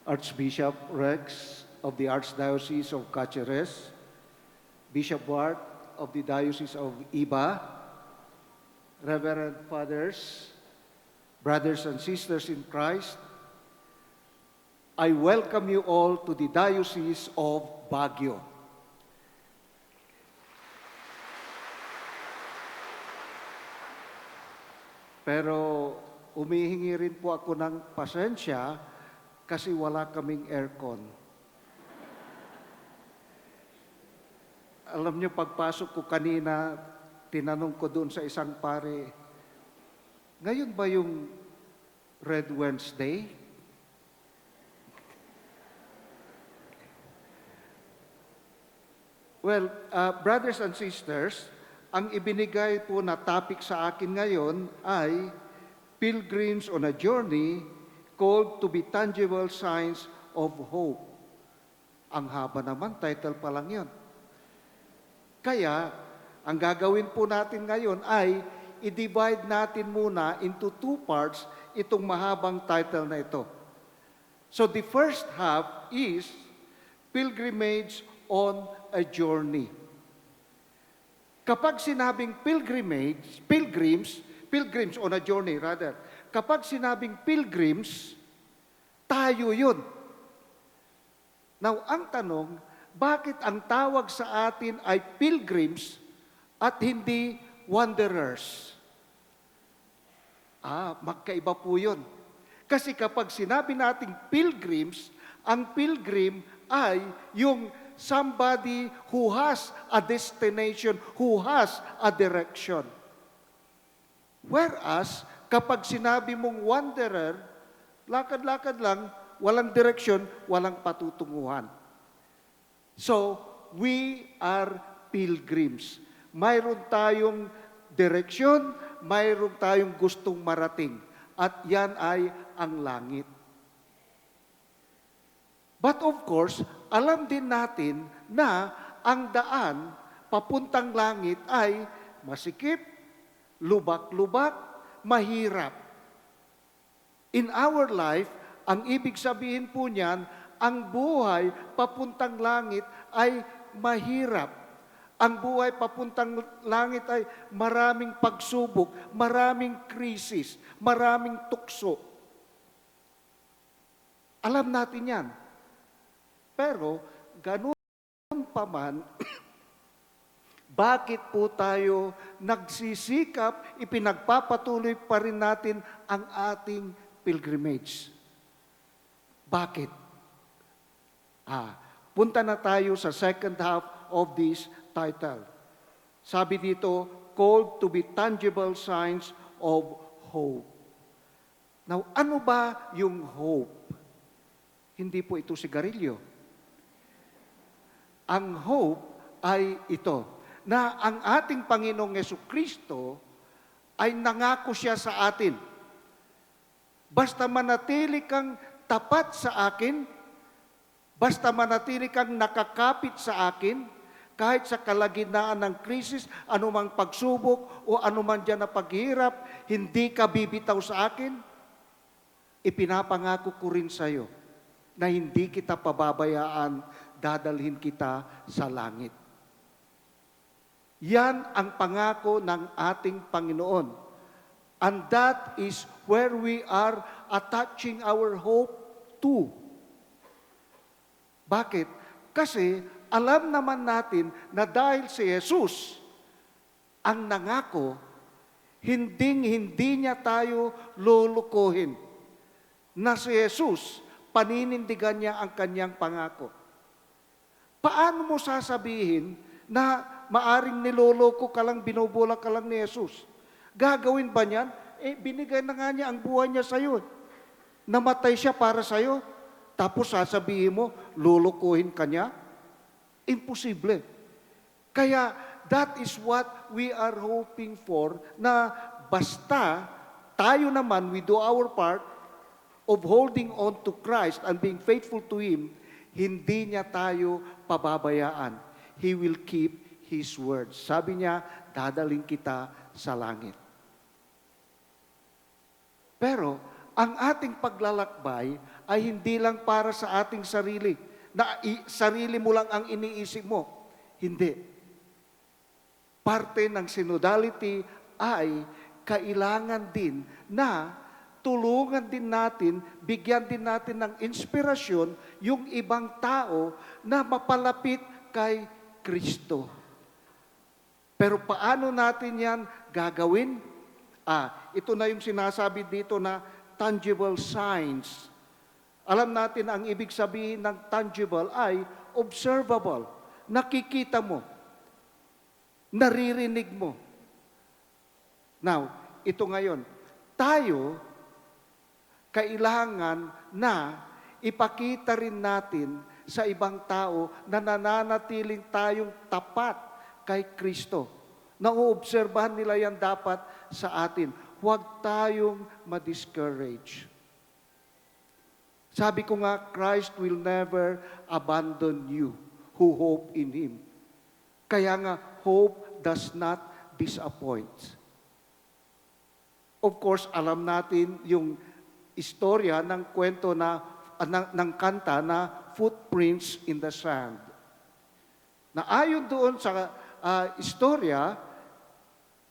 Archbishop Rex of the Archdiocese of Cáceres, Bishop Bart of the Diocese of Iba, Reverend Fathers, brothers and sisters in Christ, I welcome you all to the Diocese of Baguio. Pero humihingi rin po ako ng pasensya kasi wala kaming aircon. Alam niyo, pagpasok ko kanina, tinanong ko doon sa isang pare, ngayon ba yung Red Wednesday? Well, brothers and sisters, ang ibinigay po na topic sa akin ngayon ay Pilgrims on a Journey Called to be Tangible Signs of Hope. Ang haba naman, title pa lang yun. Kaya, ang gagawin po natin ngayon ay i-divide natin muna into two parts itong mahabang title na ito. So the first half is Pilgrimage on a Journey. Kapag sinabing pilgrims on a journey rather, kapag sinabing pilgrims, tayo yun. Now, ang tanong, bakit ang tawag sa atin ay pilgrims at hindi wanderers? Magkaiba po yun. Kasi kapag sinabi nating pilgrims, ang pilgrim ay yung somebody who has a destination, who has a direction. Whereas, kapag sinabi mong wanderer, lakad-lakad lang, walang direksyon, walang patutunguhan. So, we are pilgrims. Mayroon tayong direksyon, mayroon tayong gustong marating. At yan ay ang langit. But of course, alam din natin na ang daan papuntang langit ay masikip, lubak-lubak, mahirap. In our life, ang ibig sabihin po niyan, ang buhay papuntang langit ay mahirap. Ang buhay papuntang langit ay maraming pagsubok, maraming krisis, maraming tukso. Alam natin yan. Pero, ganun pa man, bakit po tayo nagsisikap, ipinagpapatuloy pa rin natin ang ating pilgrimage? Bakit? Punta na tayo sa second half of this title. Sabi dito, called to be tangible signs of hope. Now, ano ba yung hope? Hindi po ito sigarilyo. Ang hope ay ito, na ang ating Panginoong Jesucristo ay nangako siya sa atin. Basta manatili kang tapat sa akin, basta manatili kang nakakapit sa akin, kahit sa kalagitnaan ng krisis, anumang pagsubok o anuman dyan na paghirap, hindi ka bibitaw sa akin, ipinapangako ko rin sa iyo na hindi kita pababayaan, dadalhin kita sa langit. Yan ang pangako ng ating Panginoon. And that is where we are attaching our hope to. Bakit? Kasi alam naman natin na dahil si Jesus ang nangako, hindi niya tayo lulukuhin. Na si Jesus, paninindigan niya ang kanyang pangako. Paano mo sasabihin na maaring niloloko ka lang, binubulak ka lang ni Jesus? Gagawin ba niyan? Binigay na nga niya ang buhay niya sa'yo. Namatay siya para sa'yo. Tapos sasabihin mo, lulukuhin ka niya? Imposible. Kaya that is what we are hoping for, na basta tayo naman, we do our part of holding on to Christ and being faithful to Him, hindi niya tayo pababayaan. He will keep His word. Sabi niya, dadaling kita sa langit. Pero, ang ating paglalakbay ay hindi lang para sa ating sarili, na sarili mo lang ang iniisip mo. Hindi. Parte ng synodality ay kailangan din na tulungan din natin, bigyan din natin ng inspirasyon yung ibang tao na mapalapit kay Kristo. Pero paano natin yan gagawin? Ito na yung sinasabi dito na tangible signs. Alam natin ang ibig sabihin ng tangible ay observable. Nakikita mo. Naririnig mo. Now, ito ngayon. Tayo, kailangan na ipakita rin natin sa ibang tao na nananatiling tayong tapat kay Kristo. Nauobserbahan nila yan dapat sa atin. Huwag tayong ma-discourage. Sabi ko nga, Christ will never abandon you who hope in Him. Kaya nga, hope does not disappoint. Of course, alam natin yung istorya ng kwento ng kanta na Footprints in the Sand. Na ayon doon sa istorya,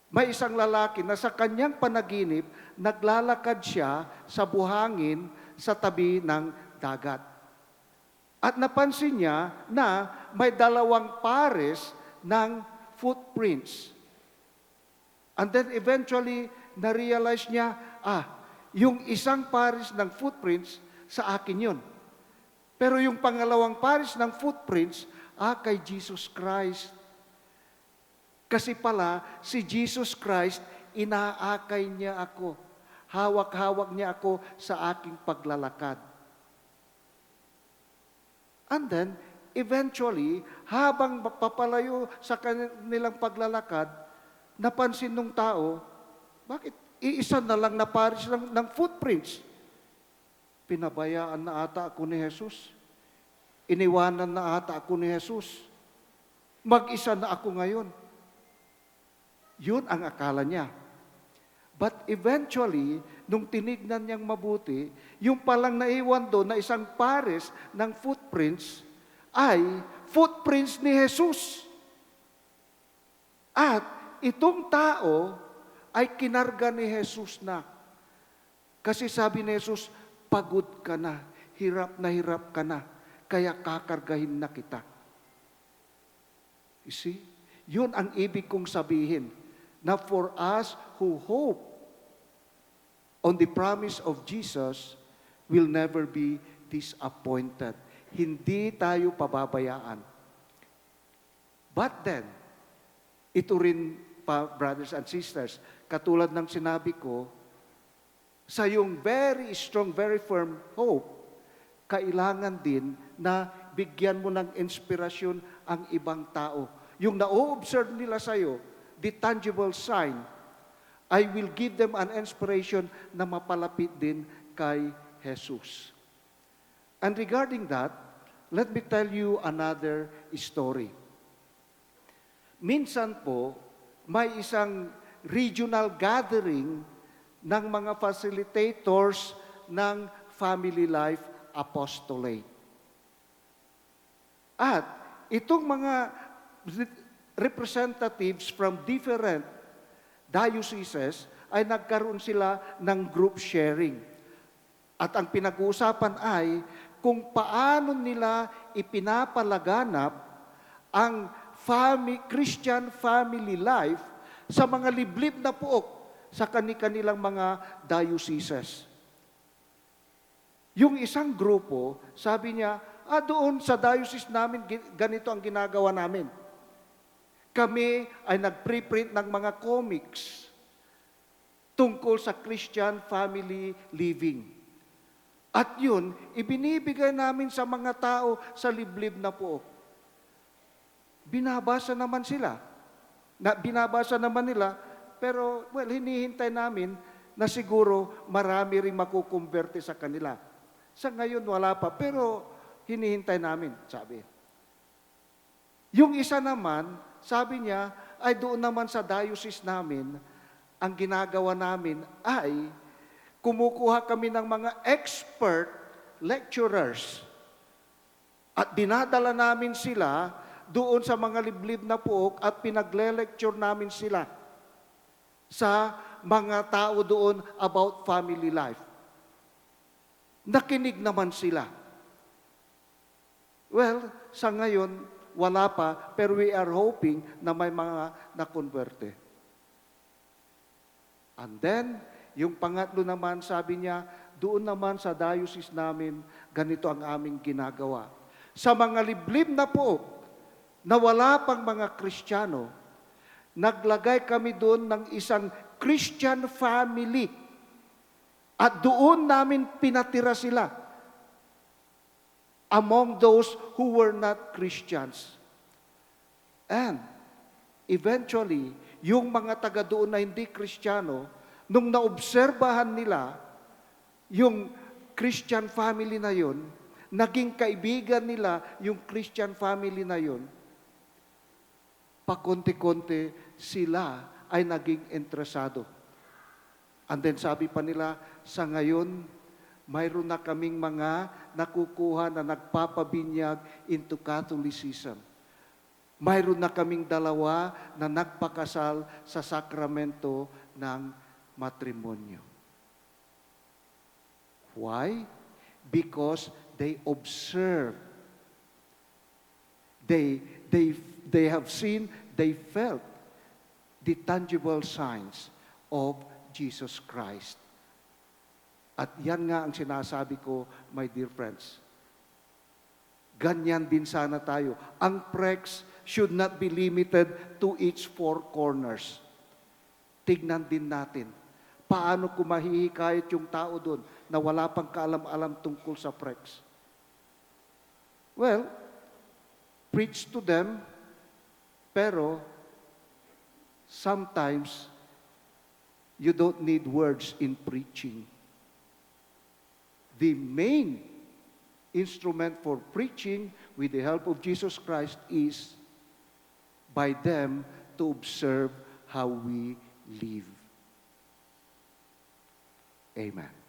may isang lalaki na sa kanyang panaginip, naglalakad siya sa buhangin sa tabi ng dagat. At napansin niya na may dalawang pares ng footprints. And then eventually, na-realize niya, yung isang pares ng footprints, sa akin yun. Pero yung pangalawang pares ng footprints, kay Jesus Christ. Kasi pala, si Jesus Christ, inaakay niya ako. Hawak-hawak niya ako sa aking paglalakad. And then, eventually, habang papalayo sa kanilang paglalakad, napansin nung tao, bakit iisa na lang na pares ng footprints? Pinabayaan na ata ako ni Jesus. Iniwanan na ata ako ni Jesus. Mag-isa na ako ngayon. Yun ang akala niya. But eventually, nung tinignan niyang mabuti, yung palang naiwan doon na isang pares ng footprints ay footprints ni Jesus. At itong tao ay kinarga ni Jesus na. Kasi sabi ni Jesus, pagod ka na hirap ka na, kaya kakargahin na kita. You see? Yun ang ibig kong sabihin, na for us who hope on the promise of Jesus, will never be disappointed. Hindi tayo pababayaan. But then, ito rin pa, brothers and sisters, katulad ng sinabi ko, sa yung very strong, very firm hope, kailangan din na bigyan mo ng inspirasyon ang ibang tao. Yung na-observe nila sa'yo, the tangible sign, I will give them an inspiration na mapalapit din kay Jesus. And regarding that, let me tell you another story. Minsan po, may isang regional gathering ng mga facilitators ng Family Life Apostolate. At itong mga representatives from different dioceses ay nagkaroon sila ng group sharing. At ang pinag-uusapan ay kung paano nila ipinapalaganap ang Christian family life sa mga liblib na puok sa kanilang mga dioceses. Yung isang grupo, sabi niya, doon sa diocese namin, ganito ang ginagawa namin. Kami ay nag-preprint ng mga comics tungkol sa Christian family living. At yun, ibinibigay namin sa mga tao sa liblib na puok. Binabasa naman sila. Binabasa naman nila, pero hinihintay namin na siguro marami rin makukumberte sa kanila. Sa ngayon, wala pa, pero hinihintay namin, sabi. Yung isa naman, sabi niya, ay doon naman sa diocese namin, ang ginagawa namin ay, kumukuha kami ng mga expert lecturers at dinadala namin sila doon sa mga liblib na puok at pinagle-lecture namin sila sa mga tao doon about family life. Nakinig naman sila. Well, sa ngayon, wala pa, pero we are hoping na may mga nakonverte. And then, yung pangatlo naman, sabi niya, doon naman sa diocese namin, ganito ang aming ginagawa. Sa mga liblib na po, na wala pang mga Kristiyano, naglagay kami doon ng isang Christian family. At doon namin pinatira sila among those who were not Christians. And eventually, yung mga taga doon na hindi Kristiyano, nung naobserbahan nila yung Christian family na yun, naging kaibigan nila yung Christian family na yun, pakonti-konti sila ay naging interesado. And then sabi pa nila, sa ngayon, mayroon na kaming mga nakukuha na nagpapabinyag into Catholicism. Mayroon na kaming 2 na nagpakasal sa sakramento ng matrimonyo. Why? Because they observe. They have seen, they felt the tangible signs of Jesus Christ. At yan nga ang sinasabi ko, my dear friends. Ganyan din sana tayo. Ang PREX should not be limited to its 4 corners. Tignan din natin, paano kung mahihikayat yung tao doon na wala pang kaalam-alam tungkol sa PREX. Well, preach to them, pero sometimes you don't need words in preaching. The main instrument for preaching with the help of Jesus Christ is by them to observe how we live. Amen.